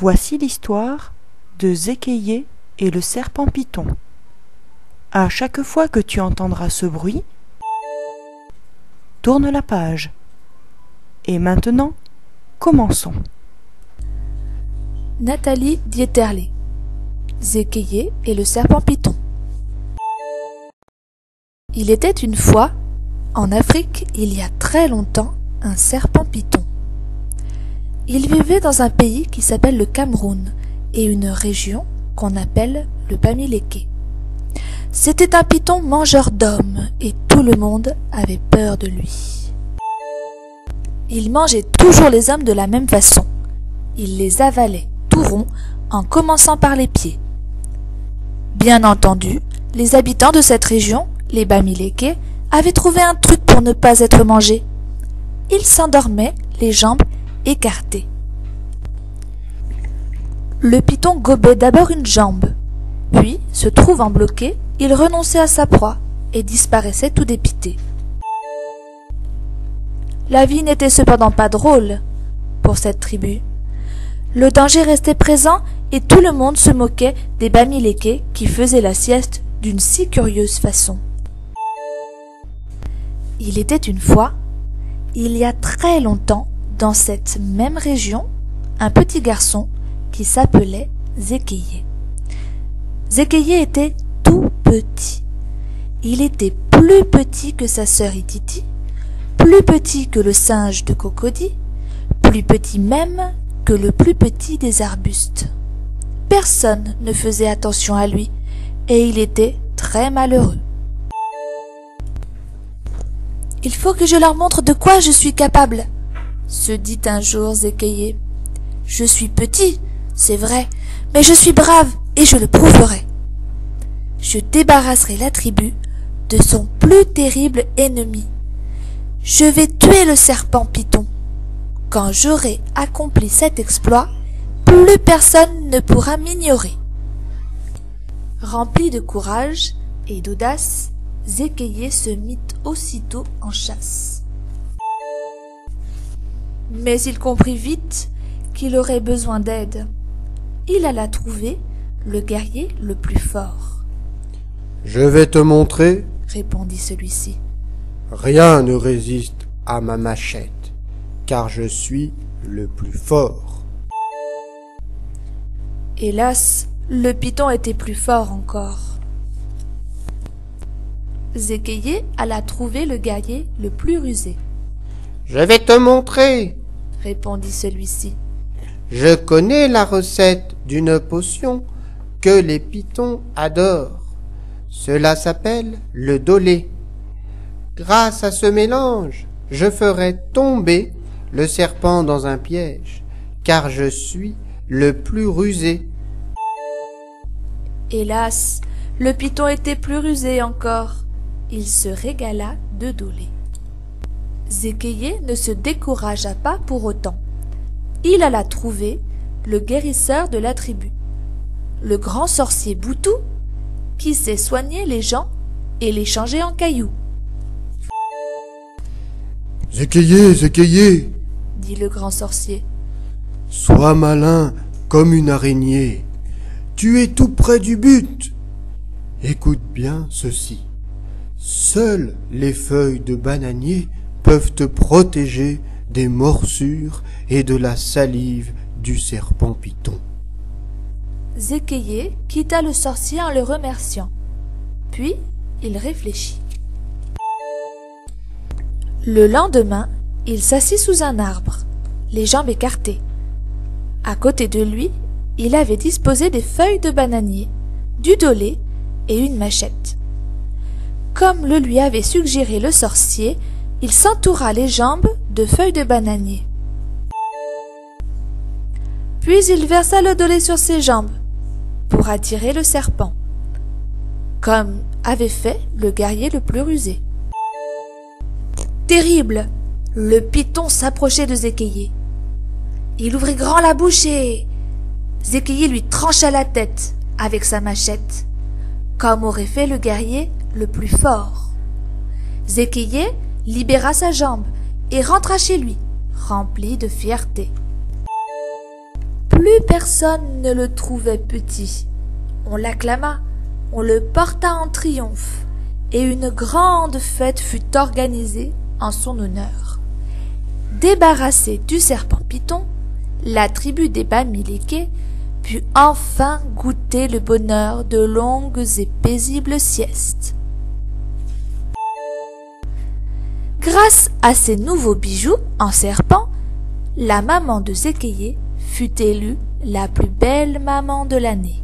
Voici l'histoire de Zékéié et le serpent python. À chaque fois que tu entendras ce bruit, tourne la page. Et maintenant, commençons. Nathalie Dieterle, Zékéié et le serpent python. Il était une fois, en Afrique, il y a très longtemps, un serpent python. Il vivait dans un pays qui s'appelle le Cameroun et une région qu'on appelle le Bamileke. C'était un python mangeur d'hommes et tout le monde avait peur de lui. Il mangeait toujours les hommes de la même façon. Il les avalait tout rond en commençant par les pieds. Bien entendu, les habitants de cette région, les Bamileke, avaient trouvé un truc pour ne pas être mangés. Ils s'endormaient, les jambes écartées. Le python gobait d'abord une jambe, puis, se trouvant bloqué, il renonçait à sa proie et disparaissait tout dépité. La vie n'était cependant pas drôle pour cette tribu. Le danger restait présent et tout le monde se moquait des Bamileke qui faisaient la sieste d'une si curieuse façon. Il était une fois, il y a très longtemps, dans cette même région, un petit garçon qui s'appelait Zékéié. Zékéié était tout petit. Il était plus petit que sa sœur Ititi, plus petit que le singe de Cocody, plus petit même que le plus petit des arbustes. Personne ne faisait attention à lui et il était très malheureux. « Il faut que je leur montre de quoi je suis capable », se dit un jour Zékéié. « Je suis petit, c'est vrai, mais je suis brave et je le prouverai. Je débarrasserai la tribu de son plus terrible ennemi. Je vais tuer le serpent python. Quand j'aurai accompli cet exploit, plus personne ne pourra m'ignorer. » Rempli de courage et d'audace, Zékéié se mit aussitôt en chasse. Mais il comprit vite qu'il aurait besoin d'aide. Il alla trouver le guerrier le plus fort. « Je vais te montrer, » répondit celui-ci. « Rien ne résiste à ma machette, car je suis le plus fort. » Hélas, le python était plus fort encore. Zékéié alla trouver le guerrier le plus rusé. « Je vais te montrer, » répondit celui-ci. « Je connais la recette d'une potion que les pythons adorent. Cela s'appelle le dolé. Grâce à ce mélange, je ferai tomber le serpent dans un piège, car je suis le plus rusé. » Hélas, le python était plus rusé encore. Il se régala de dolé. Zékéié ne se découragea pas pour autant. Il alla trouver le guérisseur de la tribu, le grand sorcier Boutou, qui sait soigner les gens et les changer en cailloux. « Zékéié, Zékéié, » dit le grand sorcier, « sois malin comme une araignée. Tu es tout près du but. Écoute bien ceci. Seules les feuilles de bananier peuvent te protéger des morsures et de la salive du serpent python. » Zékéié quitta le sorcier en le remerciant. Puis il réfléchit. Le lendemain, il s'assit sous un arbre, les jambes écartées. À côté de lui, il avait disposé des feuilles de bananier, du dolé et une machette. Comme le lui avait suggéré le sorcier, il s'entoura les jambes de feuilles de bananier. Puis il versa le dolé sur ses jambes pour attirer le serpent, comme avait fait le guerrier le plus rusé. Terrible! Le python s'approchait de Zékéié. Il ouvrit grand la bouche et Zékéié lui trancha la tête avec sa machette, comme aurait fait le guerrier le plus fort. Zékéié libéra sa jambe et rentra chez lui, rempli de fierté. plus personne ne le trouvait petit. On l'acclama, on le porta en triomphe, et une grande fête fut organisée en son honneur. Débarrassée du serpent Python, la tribu des Bamileke put enfin goûter le bonheur de longues et paisibles siestes. Grâce à ces nouveaux bijoux en serpent, la maman de Zékéié fut élue la plus belle maman de l'année.